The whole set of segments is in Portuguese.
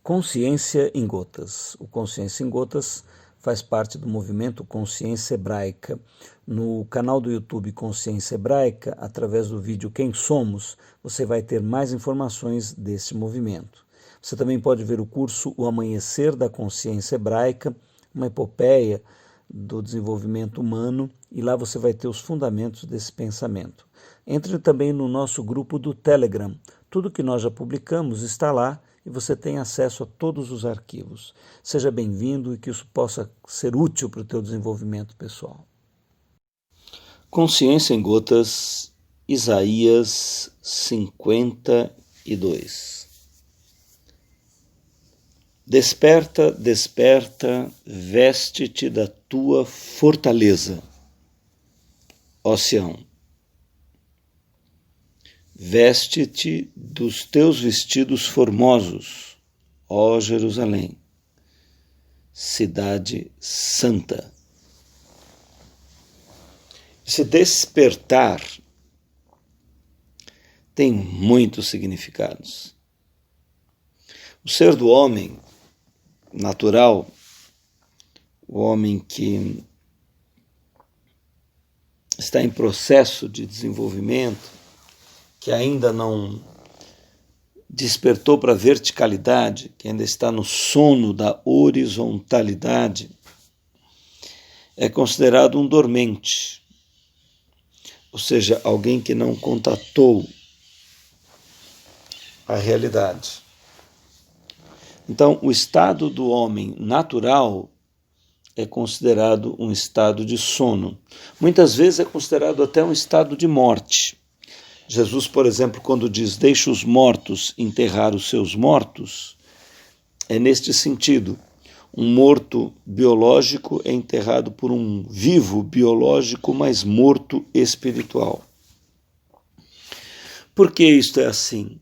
Consciência em Gotas. O Consciência em Gotas faz parte do movimento Consciência Hebraica. No canal do YouTube Consciência Hebraica, através do vídeo Quem Somos, você vai ter mais informações desse movimento. Você também pode ver o curso O Amanhecer da Consciência Hebraica, uma epopeia do desenvolvimento humano, e lá você vai ter os fundamentos desse pensamento. Entre também no nosso grupo do Telegram. Tudo que nós já publicamos está lá e você tem acesso a todos os arquivos. Seja bem-vindo e que isso possa ser útil para o teu desenvolvimento pessoal. Consciência em Gotas, Isaías 52. Desperta, desperta, veste-te da tua fortaleza, ó Sião. Veste-te dos teus vestidos formosos, ó Jerusalém, cidade santa. Esse despertar tem muitos significados. O ser do homem natural, o homem que está em processo de desenvolvimento, que ainda não despertou para a verticalidade, que ainda está no sono da horizontalidade, é considerado um dormente, ou seja, alguém que não contatou a realidade. Então, o estado do homem natural é considerado um estado de sono. Muitas vezes é considerado até um estado de morte. Jesus, por exemplo, quando diz, deixa os mortos enterrar os seus mortos, é neste sentido. Um morto biológico é enterrado por um vivo biológico, mas morto espiritual. Por que isto é assim?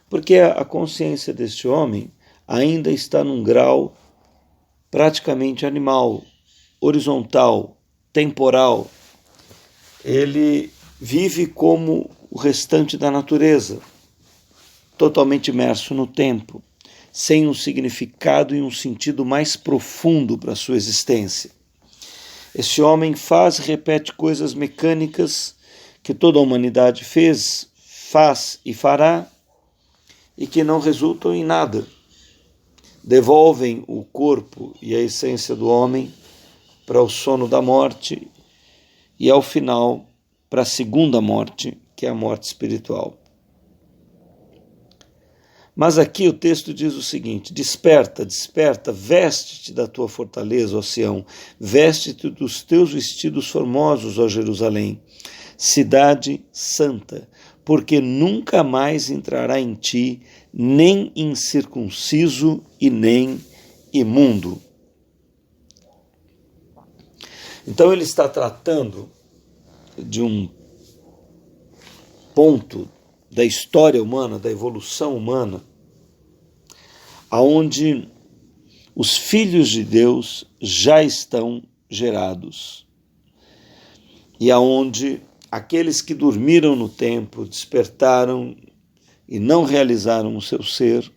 Porque a consciência deste homem ainda está num grau praticamente animal, horizontal, temporal. Ele vive como o restante da natureza, totalmente imerso no tempo, sem um significado e um sentido mais profundo para a sua existência. Esse homem faz e repete coisas mecânicas que toda a humanidade fez, faz e fará, e que não resultam em nada. Devolvem o corpo e a essência do homem para o sono da morte e, ao final, para a segunda morte, que é a morte espiritual. Mas aqui o texto diz o seguinte, desperta, desperta, veste-te da tua fortaleza, ó Sião, veste-te dos teus vestidos formosos, ó Jerusalém, cidade santa, porque nunca mais entrará em ti nem incircunciso e nem imundo. Então ele está tratando de um ponto da história humana, da evolução humana, aonde os filhos de Deus já estão gerados e aonde aqueles que dormiram no tempo, despertaram e não realizaram o seu ser,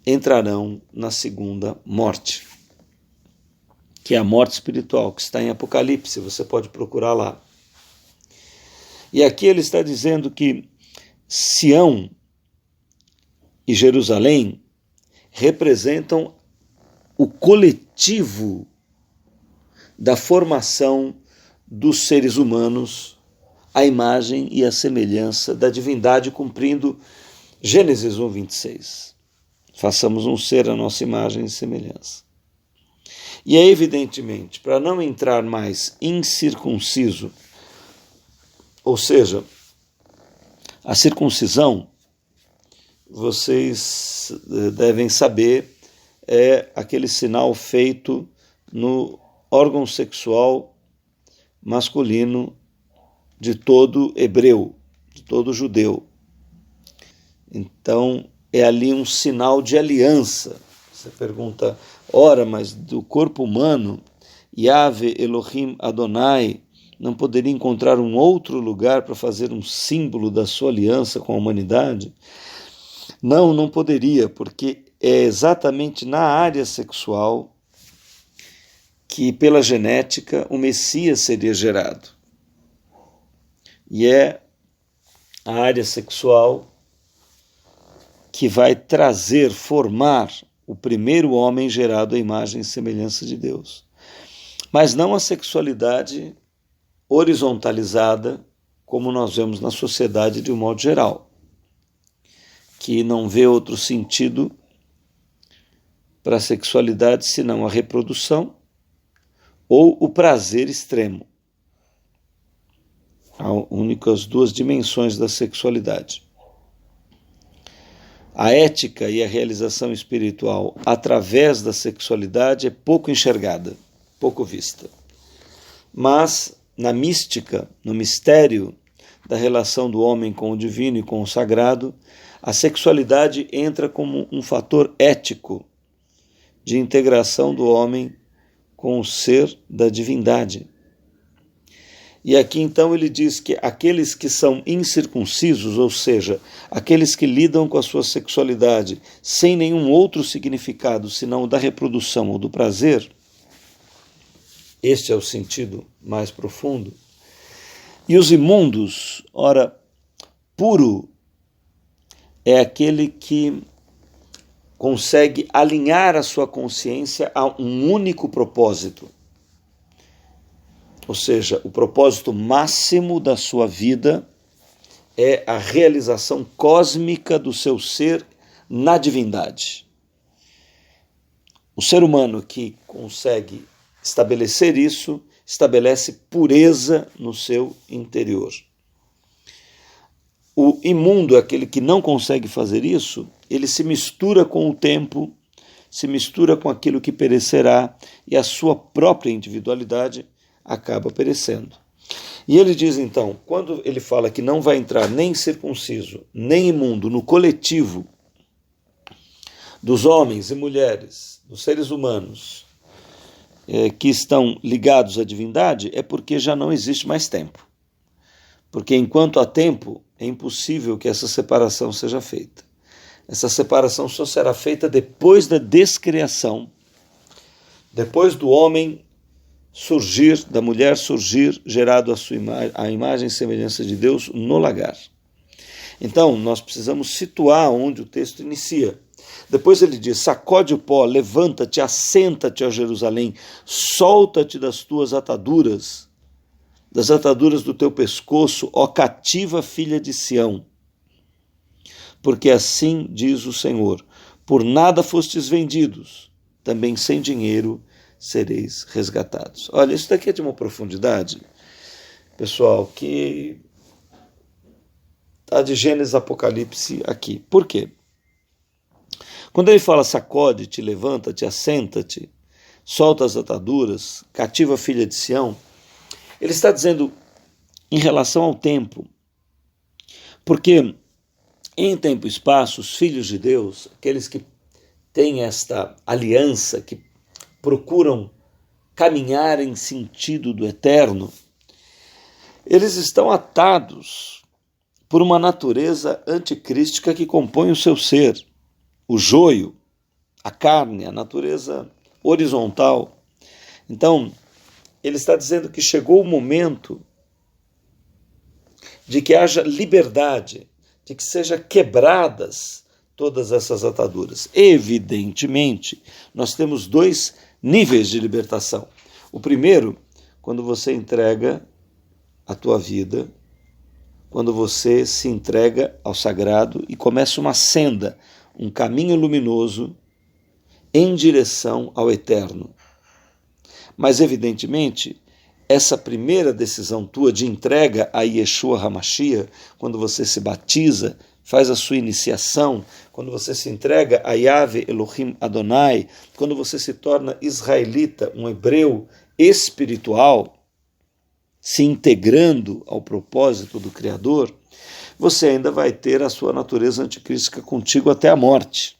entrarão na segunda morte, que é a morte espiritual, que está em Apocalipse, você pode procurar lá. E aqui ele está dizendo que Sião e Jerusalém representam o coletivo da formação dos seres humanos, a imagem e a semelhança da divindade, cumprindo Gênesis 1:26. Façamos um ser à nossa imagem e semelhança. E é evidentemente, para não entrar mais incircunciso, ou seja, a circuncisão, vocês devem saber, é aquele sinal feito no órgão sexual masculino de todo hebreu, de todo judeu. Então, é ali um sinal de aliança. Você pergunta, ora, mas do corpo humano, Yahvé Elohim Adonai não poderia encontrar um outro lugar para fazer um símbolo da sua aliança com a humanidade? Não, não poderia, porque é exatamente na área sexual que, pela genética, o Messias seria gerado. E é a área sexual que vai trazer, formar o primeiro homem gerado à imagem e semelhança de Deus. Mas não a sexualidade horizontalizada, como nós vemos na sociedade de um modo geral, que não vê outro sentido para a sexualidade senão a reprodução ou o prazer extremo. As únicas duas dimensões da sexualidade. A ética e a realização espiritual através da sexualidade é pouco enxergada, pouco vista. Mas na mística, no mistério da relação do homem com o divino e com o sagrado, a sexualidade entra como um fator ético de integração do homem com o ser da divindade. E aqui então ele diz que aqueles que são incircuncisos, ou seja, aqueles que lidam com a sua sexualidade sem nenhum outro significado senão o da reprodução ou do prazer, este é o sentido mais profundo. E os imundos, ora, puro é aquele que consegue alinhar a sua consciência a um único propósito. Ou seja, o propósito máximo da sua vida é a realização cósmica do seu ser na divindade. O ser humano que consegue estabelecer isso, estabelece pureza no seu interior. O imundo, aquele que não consegue fazer isso, ele se mistura com o tempo, se mistura com aquilo que perecerá e a sua própria individualidade acaba perecendo. E ele diz então, quando ele fala que não vai entrar nem circunciso, nem imundo no coletivo dos homens e mulheres, dos seres humanos que estão ligados à divindade, é porque já não existe mais tempo. Porque enquanto há tempo, é impossível que essa separação seja feita. Essa separação só será feita depois da descriação, depois do homem surgir, da mulher surgir, gerado a imagem e semelhança de Deus no lagar. Então, nós precisamos situar onde o texto inicia. Depois ele diz, sacode o pó, levanta-te, assenta-te, ó Jerusalém, solta-te das tuas ataduras, das ataduras do teu pescoço, ó cativa filha de Sião. Porque assim diz o Senhor, por nada fostes vendidos, também sem dinheiro sereis resgatados. Olha, isso daqui é de uma profundidade, pessoal, que está de Gênesis Apocalipse aqui. Por quê? Quando ele fala sacode-te, levanta-te, assenta-te, solta as ataduras, cativa a filha de Sião, ele está dizendo em relação ao tempo, porque em tempo e espaço, os filhos de Deus, aqueles que têm esta aliança, que procuram caminhar em sentido do eterno, eles estão atados por uma natureza anticrística que compõe o seu ser, o joio, a carne, a natureza horizontal. Então, ele está dizendo que chegou o momento de que haja liberdade, de que sejam quebradas todas essas ataduras. Evidentemente, nós temos dois níveis de libertação. O primeiro, quando você entrega a tua vida, quando você se entrega ao sagrado e começa uma senda, um caminho luminoso em direção ao eterno. Mas, evidentemente, essa primeira decisão tua de entrega a Yeshua HaMashiach, quando você se batiza, faz a sua iniciação, quando você se entrega a Yahvé Elohim Adonai, quando você se torna israelita, um hebreu espiritual, se integrando ao propósito do Criador, você ainda vai ter a sua natureza anticrística contigo até a morte.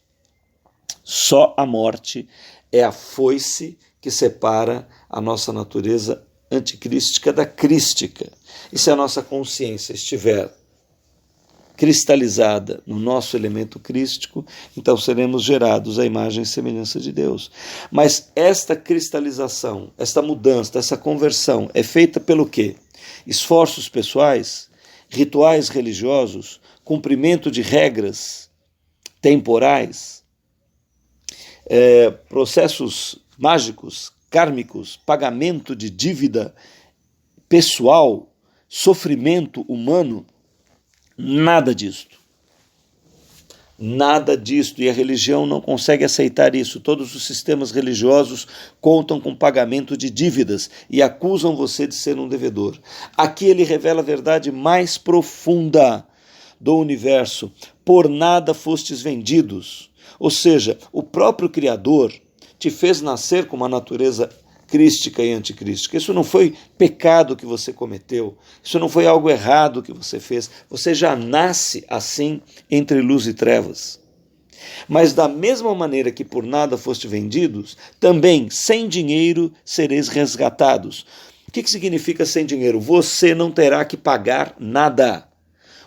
Só a morte é a foice que separa a nossa natureza anticrística da crística. E se a nossa consciência estiver cristalizada no nosso elemento crístico, então seremos gerados à imagem e semelhança de Deus. Mas esta cristalização, esta mudança, essa conversão é feita pelo quê? Esforços pessoais, rituais religiosos, cumprimento de regras temporais, processos mágicos, kármicos, pagamento de dívida pessoal, sofrimento humano, nada disto. Nada disto, e a religião não consegue aceitar isso. Todos os sistemas religiosos contam com pagamento de dívidas e acusam você de ser um devedor. Aqui ele revela a verdade mais profunda do universo. Por nada fostes vendidos. Ou seja, o próprio Criador te fez nascer com uma natureza crística e anticrística. Isso não foi pecado que você cometeu, isso não foi algo errado que você fez, você já nasce assim entre luz e trevas. Mas da mesma maneira que por nada foste vendidos, também sem dinheiro sereis resgatados. O que significa sem dinheiro? Você não terá que pagar nada.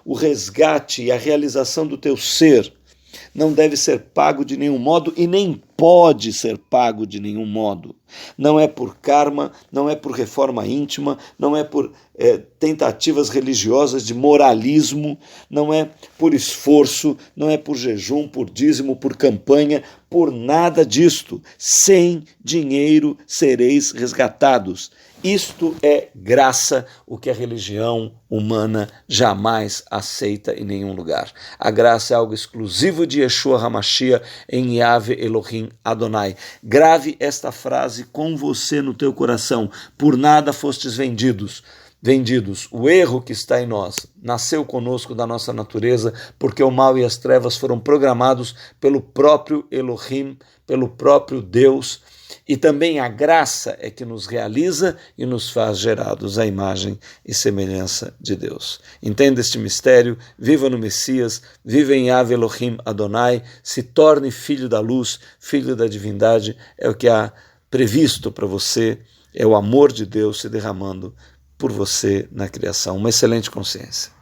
O resgate e a realização do teu ser não deve ser pago de nenhum modo e nem pode ser pago de nenhum modo. Não é por karma, não é por reforma íntima, não é por tentativas religiosas de moralismo, não é por esforço, não é por jejum, por dízimo, por campanha, por nada disto. Sem dinheiro sereis resgatados. Isto é graça, o que a religião humana jamais aceita em nenhum lugar. A graça é algo exclusivo de Yeshua HaMashiach em Yahvé Elohim Adonai. Grave esta frase com você no teu coração. Por nada fostes vendidos. O erro que está em nós nasceu conosco da nossa natureza, porque o mal e as trevas foram programados pelo próprio Elohim, pelo próprio Deus, e também a graça é que nos realiza e nos faz gerados à imagem e semelhança de Deus. Entenda este mistério, viva no Messias, viva em Yahvé Elohim Adonai, se torne filho da luz, filho da divindade, é o que há previsto para você, é o amor de Deus se derramando por você na criação. Uma excelente consciência.